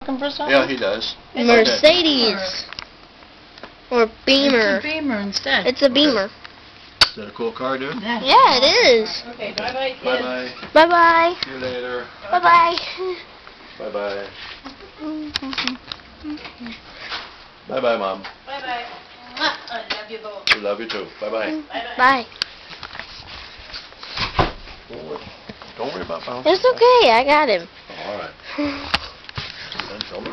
Looking for something? Yeah, he does. Mercedes. Or Beamer. It's a Beamer instead. It's a Beamer. Is that a cool car, dude? Yeah, it is. Okay, bye-bye, kids. Bye-bye. Bye-bye. See you later. Bye-bye. Bye-bye. Bye-bye, Mom. Bye-bye. I love you both. We love you too. Bye-bye. Bye. Don't worry about bouncing. It's okay. I got him. Oh, all right. Then show me.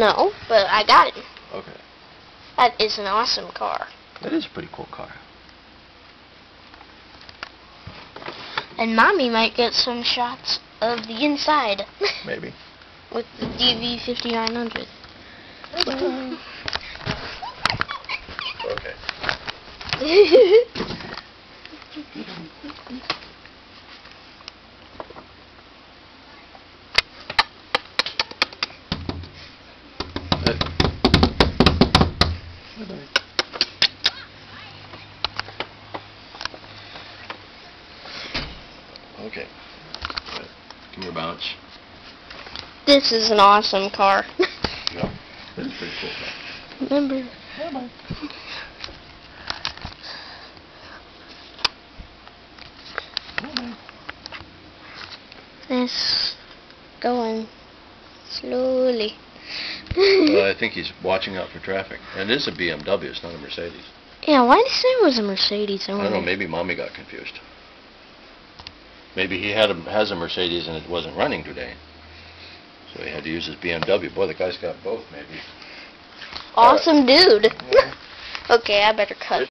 No, but I got him. Okay. That is an awesome car. That is a pretty cool car. And Mommy might get some shots of the inside. Maybe. With the DV5900. Okay. Bye-bye. Okay. Good. Give me your bounce. This is an awesome car. Yeah. That is pretty cool car. Remember. Bye-bye. Bye-bye. It's going slowly. Well, I think he's watching out for traffic. And it is a BMW, it's not a Mercedes. Yeah, why did you say it was a Mercedes? I don't know, maybe Mommy got confused. Maybe he has a Mercedes and it wasn't running today. So he had to use his BMW. Boy, the guy's got both, maybe. Awesome dude. Yeah. Okay, I better cut.